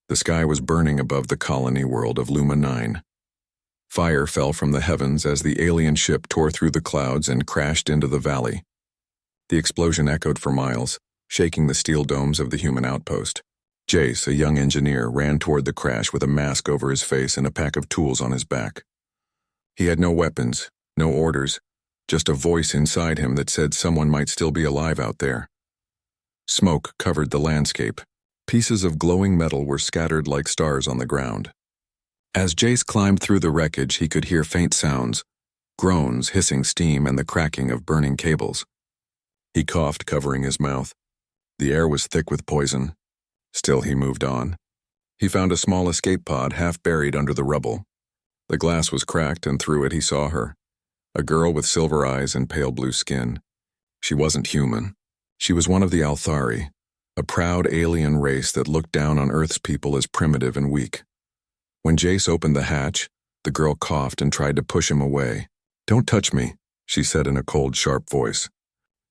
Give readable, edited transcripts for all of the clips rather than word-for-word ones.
The sky was burning above the colony world of Luma 9. Fire fell from the heavens as the alien ship tore through the clouds and crashed into the valley. The explosion echoed for miles, shaking the steel domes of the human outpost. Jace, a young engineer, ran toward the crash with a mask over his face and a pack of tools on his back. He had no weapons, no orders, just a voice inside him that said someone might still be alive out there. Smoke covered the landscape. Pieces of glowing metal were scattered like stars on the ground. As Jace climbed through the wreckage, he could hear faint sounds, groans, hissing steam, and the cracking of burning cables. He coughed, covering his mouth. The air was thick with poison. Still, he moved on. He found a small escape pod half buried under the rubble. The glass was cracked, and through it he saw her, a girl with silver eyes and pale blue skin. She wasn't human. She was one of the Althari, a proud alien race that looked down on Earth's people as primitive and weak. When Jace opened the hatch, the girl coughed and tried to push him away. "Don't touch me," she said in a cold, sharp voice.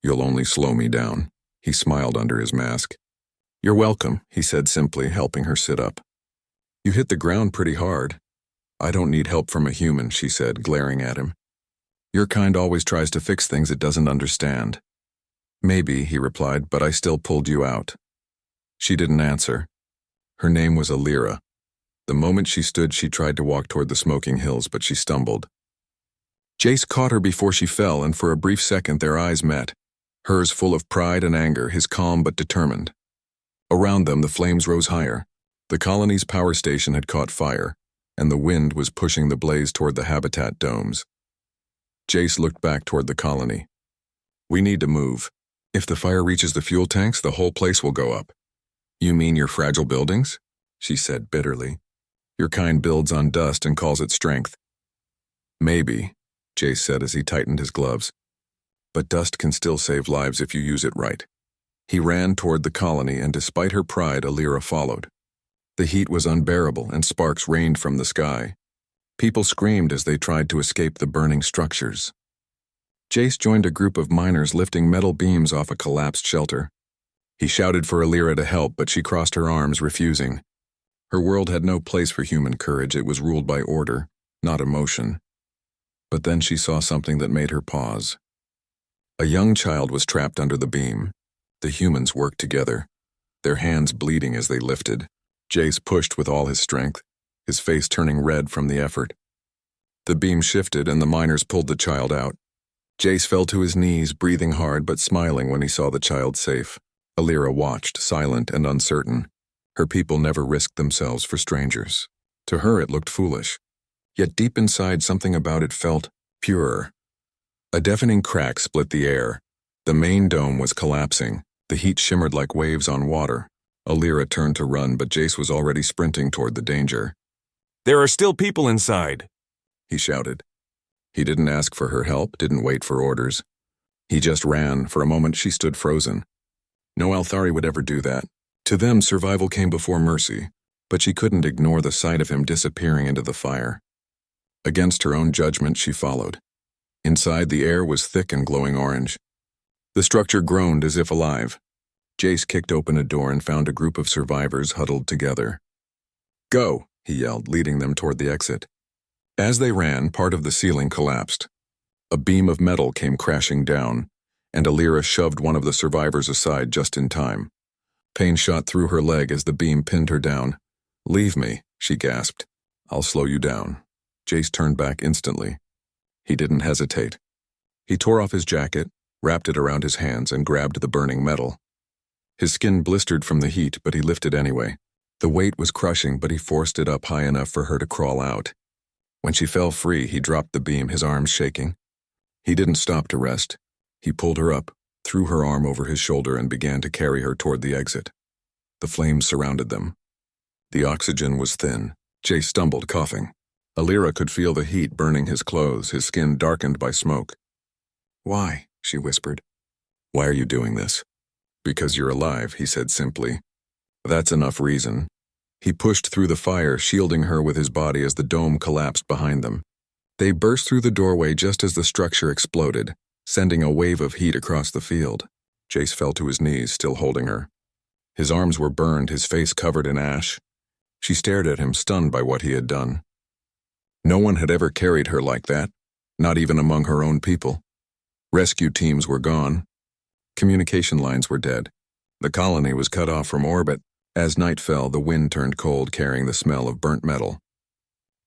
"You'll only slow me down." He smiled under his mask. "You're welcome," he said simply, helping her sit up. "You hit the ground pretty hard." "I don't need help from a human," she said, glaring at him. "Your kind always tries to fix things it doesn't understand." "Maybe," he replied, "but I still pulled you out." She didn't answer. Her name was Alira. The moment she stood, she tried to walk toward the smoking hills, but she stumbled. Jace caught her before she fell, and for a brief second their eyes met, hers full of pride and anger, his calm but determined. Around them, the flames rose higher. The colony's power station had caught fire, and the wind was pushing the blaze toward the habitat domes. Jace looked back toward the colony. "We need to move. If the fire reaches the fuel tanks, the whole place will go up." "You mean your fragile buildings?" she said bitterly. "Your kind builds on dust and calls it strength." "Maybe," Jace said as he tightened his gloves. "But dust can still save lives if you use it right." He ran toward the colony, and despite her pride, Alira followed. The heat was unbearable, and sparks rained from the sky. People screamed as they tried to escape the burning structures. Jace joined a group of miners lifting metal beams off a collapsed shelter. He shouted for Alira to help, but she crossed her arms, refusing. Her world had no place for human courage. It was ruled by order, not emotion. But then she saw something that made her pause. A young child was trapped under the beam. The humans worked together, their hands bleeding as they lifted. Jace pushed with all his strength, his face turning red from the effort. The beam shifted, and the miners pulled the child out. Jace fell to his knees, breathing hard but smiling when he saw the child safe. Alira watched, silent and uncertain. Her people never risked themselves for strangers. To her it looked foolish. Yet deep inside, something about it felt pure. A deafening crack split the air. The main dome was collapsing. The heat shimmered like waves on water. Alira turned to run, but Jace was already sprinting toward the danger. "There are still people inside," he shouted. He didn't ask for her help, didn't wait for orders. He just ran. For a moment, she stood frozen. No Althari would ever do that. To them, survival came before mercy, but she couldn't ignore the sight of him disappearing into the fire. Against her own judgment, she followed. Inside, the air was thick and glowing orange. The structure groaned as if alive. Jace kicked open a door and found a group of survivors huddled together. "Go!" he yelled, leading them toward the exit. As they ran, part of the ceiling collapsed. A beam of metal came crashing down, and Alira shoved one of the survivors aside just in time. Pain shot through her leg as the beam pinned her down. "Leave me," she gasped. "I'll slow you down." Jace turned back instantly. He didn't hesitate. He tore off his jacket, wrapped it around his hands, and grabbed the burning metal. His skin blistered from the heat, but he lifted anyway. The weight was crushing, but he forced it up high enough for her to crawl out. When she fell free, he dropped the beam, his arms shaking. He didn't stop to rest. He pulled her up, threw her arm over his shoulder, and began to carry her toward the exit. The flames surrounded them. The oxygen was thin. Jace stumbled, coughing. Alira could feel the heat burning his clothes, his skin darkened by smoke. "Why?" she whispered. "Why are you doing this?" "Because you're alive," he said simply. "That's enough reason." He pushed through the fire, shielding her with his body as the dome collapsed behind them. They burst through the doorway just as the structure exploded, sending a wave of heat across the field. Jace fell to his knees, still holding her. His arms were burned, his face covered in ash. She stared at him, stunned by what he had done. No one had ever carried her like that, not even among her own people. Rescue teams were gone. Communication lines were dead. The colony was cut off from orbit. As night fell, the wind turned cold, carrying the smell of burnt metal.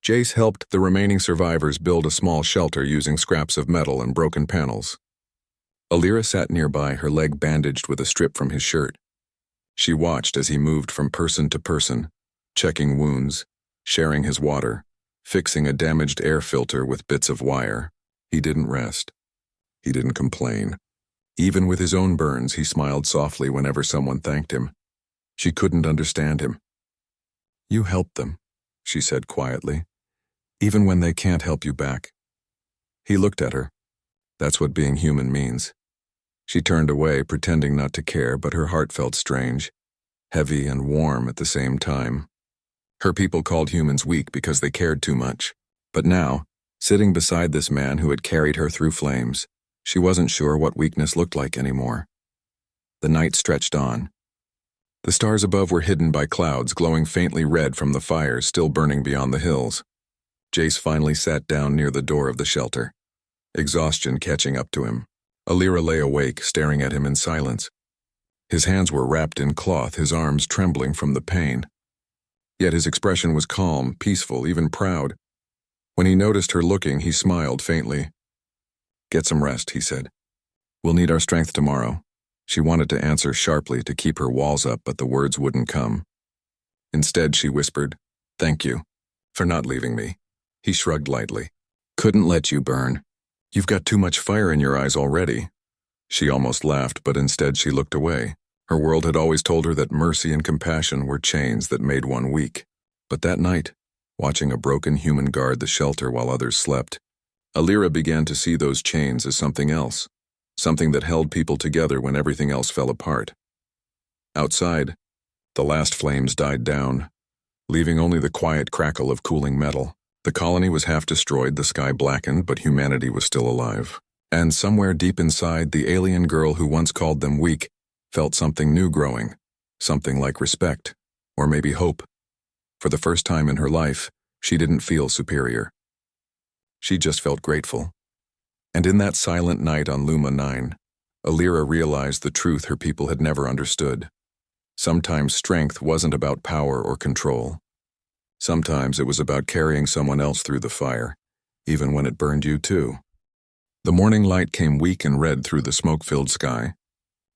Jace helped the remaining survivors build a small shelter using scraps of metal and broken panels. Alira sat nearby, her leg bandaged with a strip from his shirt. She watched as he moved from person to person, checking wounds, sharing his water, fixing a damaged air filter with bits of wire. He didn't rest. He didn't complain. Even with his own burns, he smiled softly whenever someone thanked him. She couldn't understand him. "You helped them," she said quietly, "even when they can't help you back." He looked at her. That's what being human means. She turned away, pretending not to care, but her heart felt strange, heavy and warm at the same time. Her people called humans weak because they cared too much. But now, sitting beside this man who had carried her through flames, she wasn't sure what weakness looked like anymore. The night stretched on. The stars above were hidden by clouds glowing faintly red from the fires still burning beyond the hills. Jace finally sat down near the door of the shelter, exhaustion catching up to him. Alira lay awake, staring at him in silence. His hands were wrapped in cloth, his arms trembling from the pain. Yet his expression was calm, peaceful, even proud. When he noticed her looking, he smiled faintly. "Get some rest," he said. "We'll need our strength tomorrow." She wanted to answer sharply to keep her walls up, but the words wouldn't come. Instead, she whispered, "Thank you for not leaving me." He shrugged lightly. "Couldn't let you burn. You've got too much fire in your eyes already." She almost laughed, but instead she looked away. Her world had always told her that mercy and compassion were chains that made one weak. But that night, watching a broken human guard the shelter while others slept, Alira began to see those chains as something else, something that held people together when everything else fell apart. Outside, the last flames died down, leaving only the quiet crackle of cooling metal. The colony was half destroyed, the sky blackened, but humanity was still alive. And somewhere deep inside, the alien girl who once called them weak felt something new growing, something like respect, or maybe hope. For the first time in her life, she didn't feel superior. She just felt grateful. And in that silent night on Luma 9, Alira realized the truth her people had never understood. Sometimes strength wasn't about power or control. Sometimes it was about carrying someone else through the fire, even when it burned you too. The morning light came weak and red through the smoke-filled sky.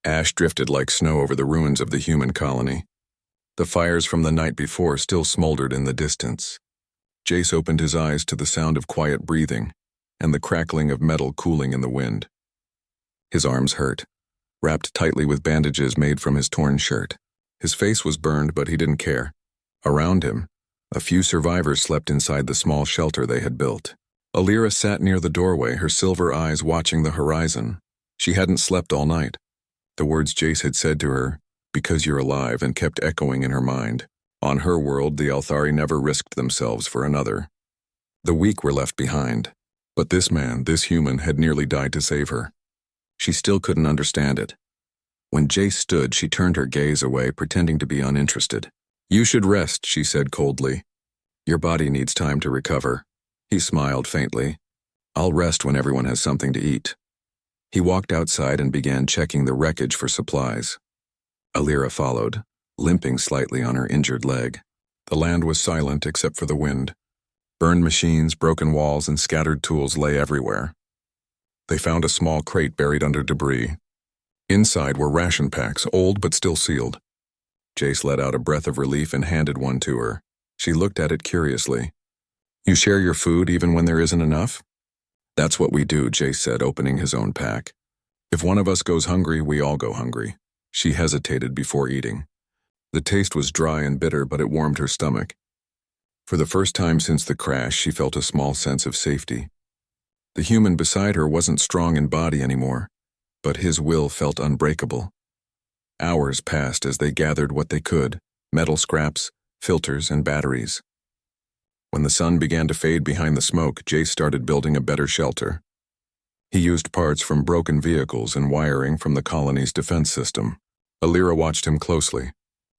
Ash drifted like snow over the ruins of the human colony. The fires from the night before still smoldered in the distance. Jace opened his eyes to the sound of quiet breathing and the crackling of metal cooling in the wind. His arms hurt, wrapped tightly with bandages made from his torn shirt. His face was burned, but he didn't care. Around him, a few survivors slept inside the small shelter they had built. Alira sat near the doorway, her silver eyes watching the horizon. She hadn't slept all night. The words Jace had said to her, "Because you're alive," and kept echoing in her mind. On her world, the Althari never risked themselves for another. The weak were left behind. But this man, this human, had nearly died to save her. She still couldn't understand it. When Jace stood, she turned her gaze away, pretending to be uninterested. "You should rest," she said coldly. "Your body needs time to recover." He smiled faintly. "I'll rest when everyone has something to eat." He walked outside and began checking the wreckage for supplies. Alira followed, limping slightly on her injured leg. The land was silent except for the wind. Burned machines, broken walls, and scattered tools lay everywhere. They found a small crate buried under debris. Inside were ration packs, old but still sealed. Jace let out a breath of relief and handed one to her. She looked at it curiously. "You share your food even when there isn't enough?" "That's what we do," Jace said, opening his own pack. "If one of us goes hungry, we all go hungry." She hesitated before eating. The taste was dry and bitter, but it warmed her stomach. For the first time since the crash, she felt a small sense of safety. The human beside her wasn't strong in body anymore, but his will felt unbreakable. Hours passed as they gathered what they could, metal scraps, filters, and batteries. When the sun began to fade behind the smoke, Jace started building a better shelter. He used parts from broken vehicles and wiring from the colony's defense system. Alira watched him closely.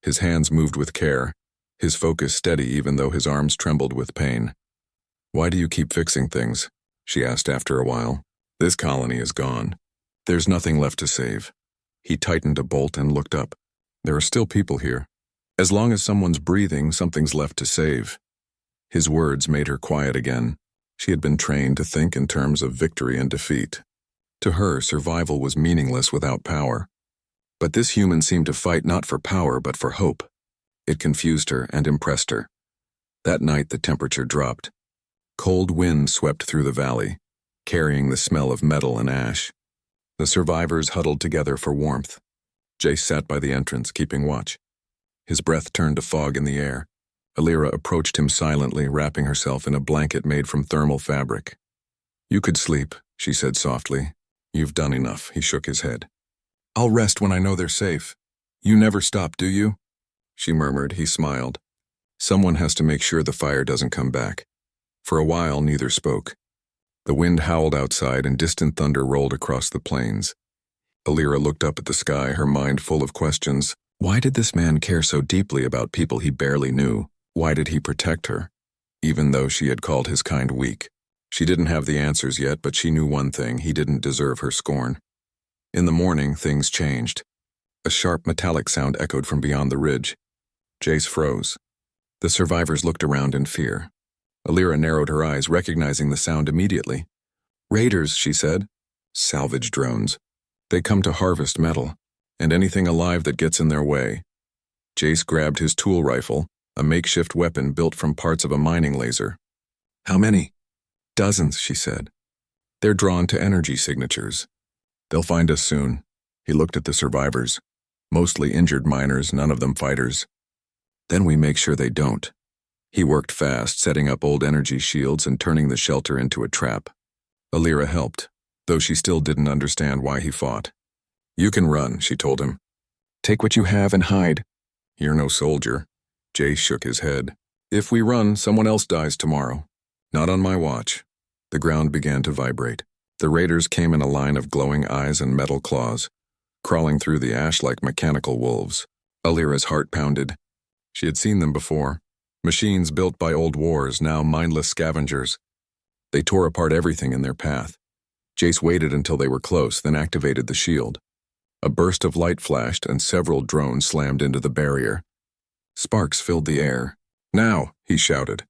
His hands moved with care, his focus steady even though his arms trembled with pain. "Why do you keep fixing things?" she asked after a while. "This colony is gone. There's nothing left to save." He tightened a bolt and looked up. "There are still people here. As long as someone's breathing, something's left to save." His words made her quiet again. She had been trained to think in terms of victory and defeat. To her, survival was meaningless without power. But this human seemed to fight not for power but for hope. It confused her and impressed her. That night the temperature dropped. Cold wind swept through the valley, carrying the smell of metal and ash. The survivors huddled together for warmth. Jace sat by the entrance, keeping watch. His breath turned to fog in the air. Alira approached him silently, wrapping herself in a blanket made from thermal fabric. "You could sleep," she said softly. "You've done enough." He shook his head. "I'll rest when I know they're safe. You never stop, do you?" she murmured. He smiled. "Someone has to make sure the fire doesn't come back." For a while, neither spoke. The wind howled outside and distant thunder rolled across the plains. Alira looked up at the sky, her mind full of questions. Why did this man care so deeply about people he barely knew? Why did he protect her, even though she had called his kind weak? She didn't have the answers yet, but she knew one thing: he didn't deserve her scorn. In the morning, things changed. A sharp metallic sound echoed from beyond the ridge. Jace froze. The survivors looked around in fear. Alira narrowed her eyes, recognizing the sound immediately. "Raiders," she said. "Salvage drones. They come to harvest metal, and anything alive that gets in their way." Jace grabbed his tool rifle, a makeshift weapon built from parts of a mining laser. "How many?" "Dozens," she said. "They're drawn to energy signatures. They'll find us soon." He looked at the survivors. Mostly injured miners, none of them fighters. "Then we make sure they don't." He worked fast, setting up old energy shields and turning the shelter into a trap. Alira helped, though she still didn't understand why he fought. "You can run," she told him. "Take what you have and hide." "You're no soldier." Jace shook his head. "If we run, someone else dies tomorrow. Not on my watch." The ground began to vibrate. The raiders came in a line of glowing eyes and metal claws, crawling through the ash like mechanical wolves. Alira's heart pounded. She had seen them before. Machines built by old wars, now mindless scavengers. They tore apart everything in their path. Jace waited until they were close, then activated the shield. A burst of light flashed and several drones slammed into the barrier. Sparks filled the air. "Now!" he shouted.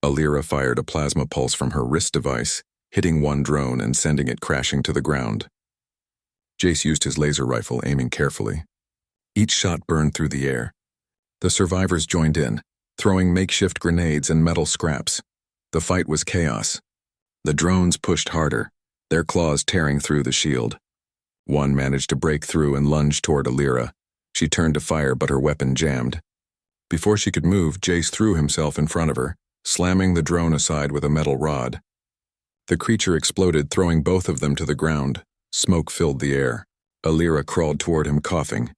Alira fired a plasma pulse from her wrist device, hitting one drone and sending it crashing to the ground. Jace used his laser rifle, aiming carefully. Each shot burned through the air. The survivors joined in, throwing makeshift grenades and metal scraps. The fight was chaos. The drones pushed harder, their claws tearing through the shield. One managed to break through and lunge toward Alira. She turned to fire, but her weapon jammed. Before she could move, Jace threw himself in front of her, slamming the drone aside with a metal rod. The creature exploded, throwing both of them to the ground. Smoke filled the air. Alira crawled toward him, coughing.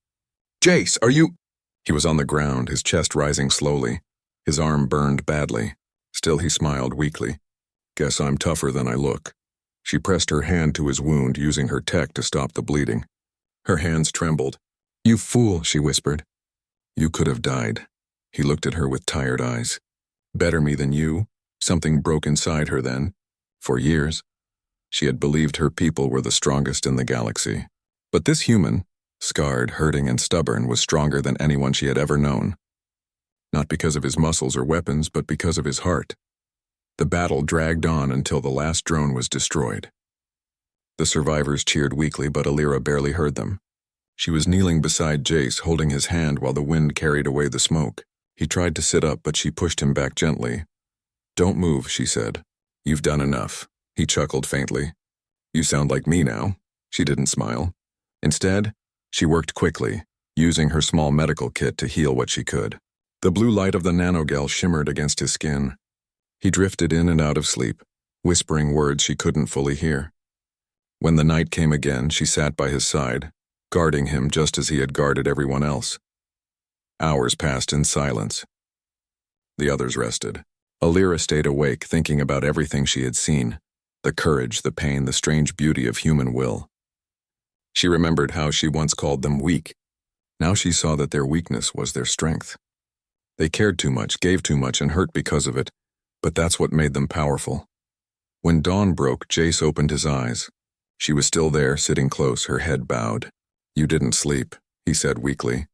"Jace, are you—" He was on the ground, his chest rising slowly. His arm burned badly. Still he smiled weakly. "Guess I'm tougher than I look." She pressed her hand to his wound, using her tech to stop the bleeding. Her hands trembled. "You fool," she whispered. "You could have died." He looked at her with tired eyes. "Better me than you?" Something broke inside her then. For years, she had believed her people were the strongest in the galaxy. But this human, scarred, hurting, and stubborn, was stronger than anyone she had ever known. Not because of his muscles or weapons, but because of his heart. The battle dragged on until the last drone was destroyed. The survivors cheered weakly, but Alira barely heard them. She was kneeling beside Jace, holding his hand while the wind carried away the smoke. He tried to sit up, but she pushed him back gently. "Don't move," she said. "You've done enough." He chuckled faintly. "You sound like me now." She didn't smile. Instead, she worked quickly, using her small medical kit to heal what she could. The blue light of the nanogel shimmered against his skin. He drifted in and out of sleep, whispering words she couldn't fully hear. When the night came again, she sat by his side, guarding him just as he had guarded everyone else. Hours passed in silence. The others rested. Alira stayed awake, thinking about everything she had seen, the courage, the pain, the strange beauty of human will. She remembered how she once called them weak. Now she saw that their weakness was their strength. They cared too much, gave too much, and hurt because of it, but that's what made them powerful. When dawn broke, Jace opened his eyes. She was still there, sitting close, her head bowed. "You didn't sleep," he said weakly.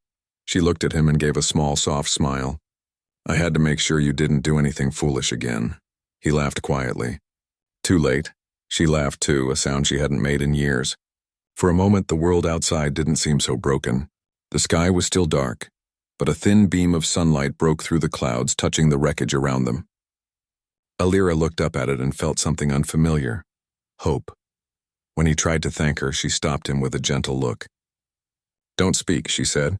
She looked at him and gave a small, soft smile. "I had to make sure you didn't do anything foolish again." He laughed quietly. "Too late." She laughed too, a sound she hadn't made in years. For a moment, the world outside didn't seem so broken. The sky was still dark, but a thin beam of sunlight broke through the clouds, touching the wreckage around them. Alira looked up at it and felt something unfamiliar. Hope. When he tried to thank her, she stopped him with a gentle look. "Don't speak," she said.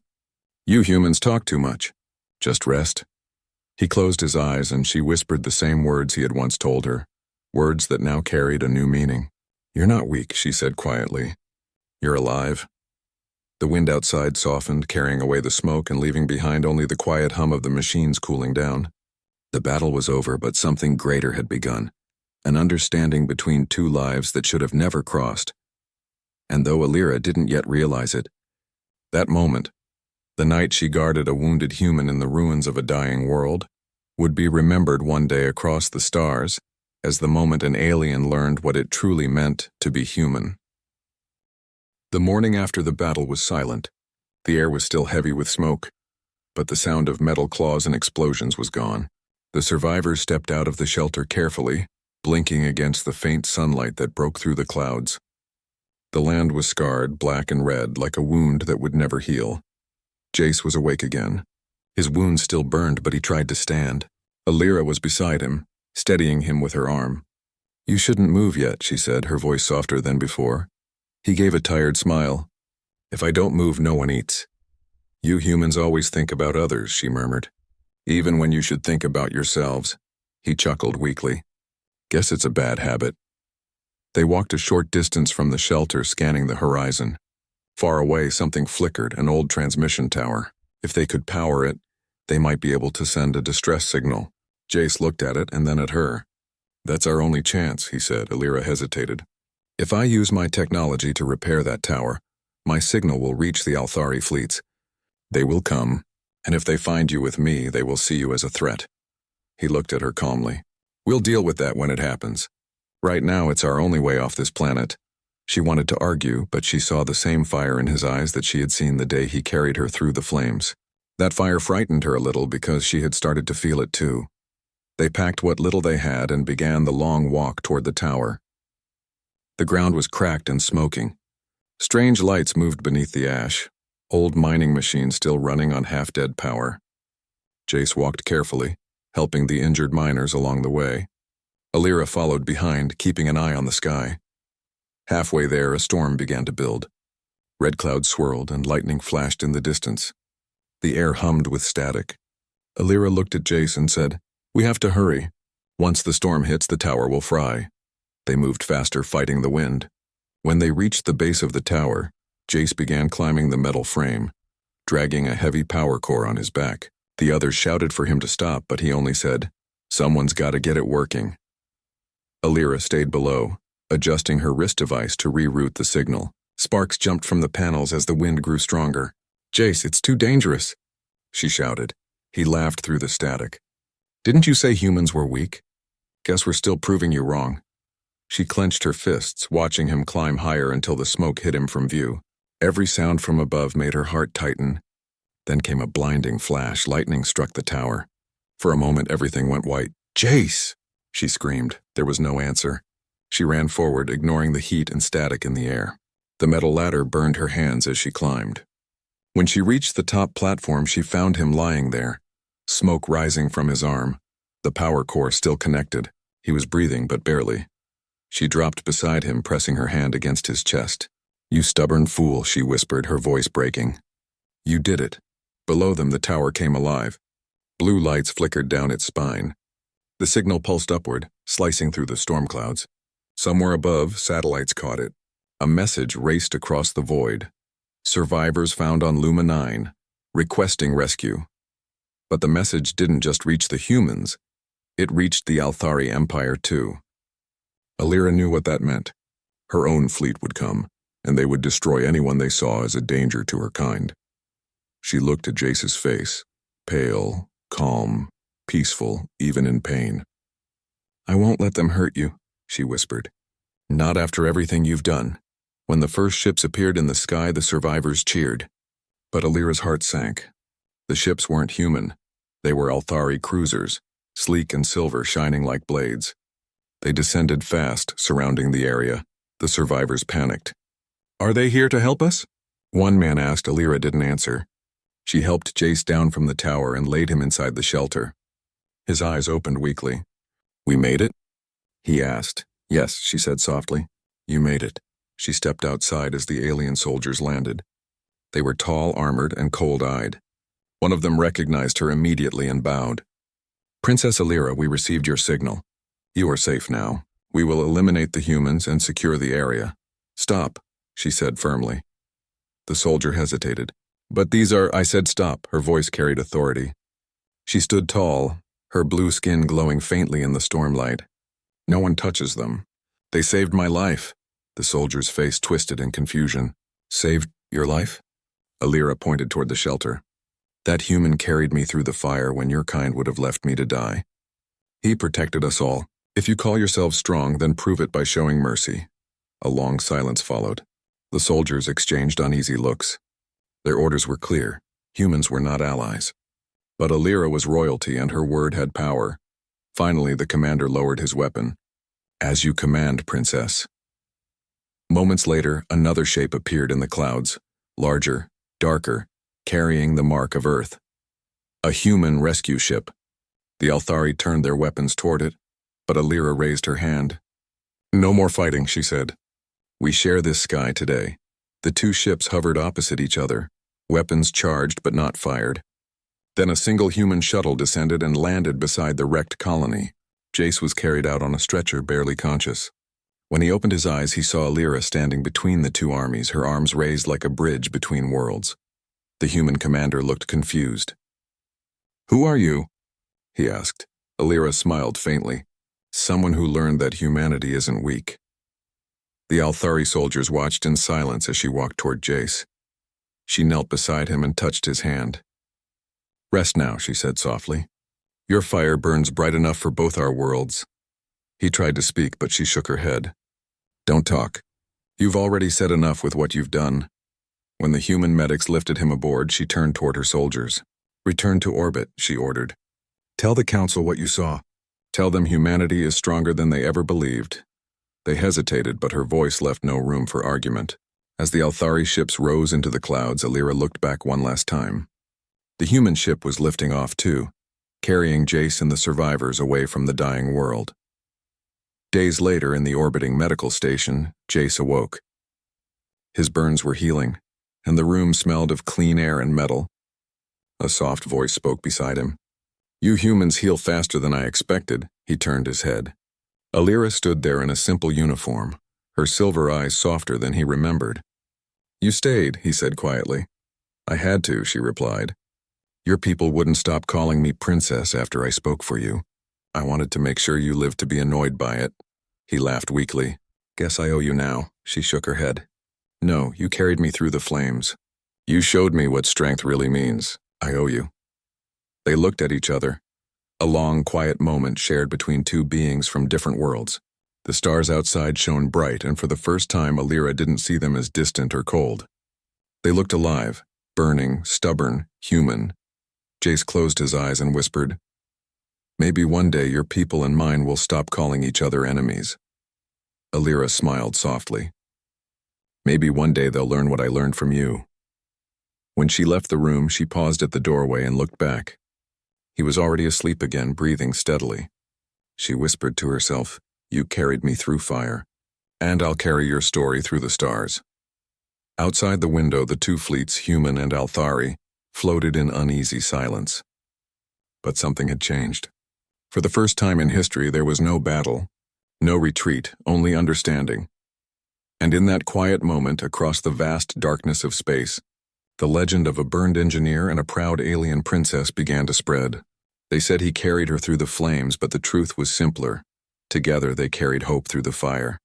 "You humans talk too much. Just rest." He closed his eyes and she whispered the same words he had once told her, words that now carried a new meaning. "You're not weak," she said quietly. "You're alive." The wind outside softened, carrying away the smoke and leaving behind only the quiet hum of the machines cooling down. The battle was over, but something greater had begun, an understanding between two lives that should have never crossed. And though Alira didn't yet realize it, that moment, the night she guarded a wounded human in the ruins of a dying world, would be remembered one day across the stars as the moment an alien learned what it truly meant to be human. The morning after the battle was silent. The air was still heavy with smoke, but the sound of metal claws and explosions was gone. The survivors stepped out of the shelter carefully, blinking against the faint sunlight that broke through the clouds. The land was scarred, black and red, like a wound that would never heal. Jace was awake again. His wound still burned, but he tried to stand. Alira was beside him, steadying him with her arm. "You shouldn't move yet," she said, her voice softer than before. He gave a tired smile. "If I don't move, no one eats." "You humans always think about others," she murmured. "Even when you should think about yourselves." He chuckled weakly. "Guess it's a bad habit." They walked a short distance from the shelter, scanning the horizon. Far away, something flickered, an old transmission tower. If they could power it, they might be able to send a distress signal. Jace looked at it and then at her. "That's our only chance," he said. Alira hesitated. "If I use my technology to repair that tower, my signal will reach the Althari fleets. They will come, and if they find you with me, they will see you as a threat." He looked at her calmly. "We'll deal with that when it happens. Right now, it's our only way off this planet." She wanted to argue, but she saw the same fire in his eyes that she had seen the day he carried her through the flames. That fire frightened her a little because she had started to feel it too. They packed what little they had and began the long walk toward the tower. The ground was cracked and smoking. Strange lights moved beneath the ash, old mining machines still running on half-dead power. Jace walked carefully, helping the injured miners along the way. Alira followed behind, keeping an eye on the sky. Halfway there, a storm began to build. Red clouds swirled and lightning flashed in the distance. The air hummed with static. Alira looked at Jace and said, "We have to hurry. Once the storm hits, the tower will fry." They moved faster, fighting the wind. When they reached the base of the tower, Jace began climbing the metal frame, dragging a heavy power core on his back. The others shouted for him to stop, but he only said, "Someone's got to get it working." Alira stayed below, adjusting her wrist device to reroute the signal. Sparks jumped from the panels as the wind grew stronger. "Jace, it's too dangerous," she shouted. He laughed through the static. "Didn't you say humans were weak? Guess we're still proving you wrong." She clenched her fists, watching him climb higher until the smoke hid him from view. Every sound from above made her heart tighten. Then came a blinding flash. Lightning struck the tower. For a moment, everything went white. "Jace!" she screamed. There was no answer. She ran forward, ignoring the heat and static in the air. The metal ladder burned her hands as she climbed. When she reached the top platform, she found him lying there, smoke rising from his arm, the power core still connected. He was breathing, but barely. She dropped beside him, pressing her hand against his chest. "You stubborn fool," she whispered, her voice breaking. "You did it." Below them, the tower came alive. Blue lights flickered down its spine. The signal pulsed upward, slicing through the storm clouds. Somewhere above, satellites caught it. A message raced across the void. "Survivors found on Luma 9, requesting rescue." But the message didn't just reach the humans. It reached the Althari Empire too. Alira knew what that meant. Her own fleet would come, and they would destroy anyone they saw as a danger to her kind. She looked at Jace's face, pale, calm, peaceful, even in pain. "I won't let them hurt you," she whispered. "Not after everything you've done." When the first ships appeared in the sky, the survivors cheered. But Alira's heart sank. The ships weren't human. They were Althari cruisers, sleek and silver, shining like blades. They descended fast, surrounding the area. The survivors panicked. "Are they here to help us?" One man asked. Alira didn't answer. She helped Jace down from the tower and laid him inside the shelter. His eyes opened weakly. "We made it?" he asked. "Yes," she said softly. "You made it." She stepped outside as the alien soldiers landed. They were tall, armored, and cold-eyed. One of them recognized her immediately and bowed. "Princess Alira, we received your signal. You are safe now. We will eliminate the humans and secure the area." "Stop," she said firmly. The soldier hesitated. "But these are—" I said stop. Her voice carried authority. She stood tall, her blue skin glowing faintly in the stormlight. "No one touches them. They saved my life." The soldier's face twisted in confusion. "Saved your life?" Alira pointed toward the shelter. "That human carried me through the fire when your kind would have left me to die. He protected us all. If you call yourselves strong, then prove it by showing mercy." A long silence followed. The soldiers exchanged uneasy looks. Their orders were clear. Humans were not allies. But Alira was royalty and her word had power. Finally, the commander lowered his weapon. "As you command, Princess." Moments later, another shape appeared in the clouds, larger, darker, carrying the mark of Earth. A human rescue ship. The Althari turned their weapons toward it, but Alira raised her hand. "No more fighting," she said. "We share this sky today." The two ships hovered opposite each other, weapons charged but not fired. Then a single human shuttle descended and landed beside the wrecked colony. Jace was carried out on a stretcher, barely conscious. When he opened his eyes, he saw Alira standing between the two armies, her arms raised like a bridge between worlds. The human commander looked confused. "Who are you?" he asked. Alira smiled faintly. "Someone who learned that humanity isn't weak." The Althari soldiers watched in silence as she walked toward Jace. She knelt beside him and touched his hand. "Rest now," she said softly. "Your fire burns bright enough for both our worlds." He tried to speak, but she shook her head. "Don't talk. You've already said enough with what you've done." When the human medics lifted him aboard, she turned toward her soldiers. "Return to orbit," she ordered. "Tell the council what you saw. Tell them humanity is stronger than they ever believed." They hesitated, but her voice left no room for argument. As the Althari ships rose into the clouds, Alira looked back one last time. The human ship was lifting off too, carrying Jace and the survivors away from the dying world. Days later, in the orbiting medical station, Jace awoke. His burns were healing, and the room smelled of clean air and metal. A soft voice spoke beside him. "You humans heal faster than I expected." He turned his head. Alira stood there in a simple uniform, her silver eyes softer than he remembered. "You stayed," he said quietly. "I had to," she replied. "Your people wouldn't stop calling me princess after I spoke for you. I wanted to make sure you lived to be annoyed by it." He laughed weakly. "Guess I owe you now." She shook her head. "No, you carried me through the flames. You showed me what strength really means. I owe you." They looked at each other. A long, quiet moment shared between two beings from different worlds. The stars outside shone bright, and for the first time Alira didn't see them as distant or cold. They looked alive, burning, stubborn, human. Jace closed his eyes and whispered, "Maybe one day your people and mine will stop calling each other enemies." Alira smiled softly. "Maybe one day they'll learn what I learned from you." When she left the room, she paused at the doorway and looked back. He was already asleep again, breathing steadily. She whispered to herself, "You carried me through fire, and I'll carry your story through the stars." Outside the window, the two fleets, human and Althari, floated in uneasy silence. But something had changed. For the first time in history, there was no battle, no retreat, only understanding. And in that quiet moment, across the vast darkness of space, the legend of a burned engineer and a proud alien princess began to spread. They said he carried her through the flames, but the truth was simpler. Together they carried hope through the fire.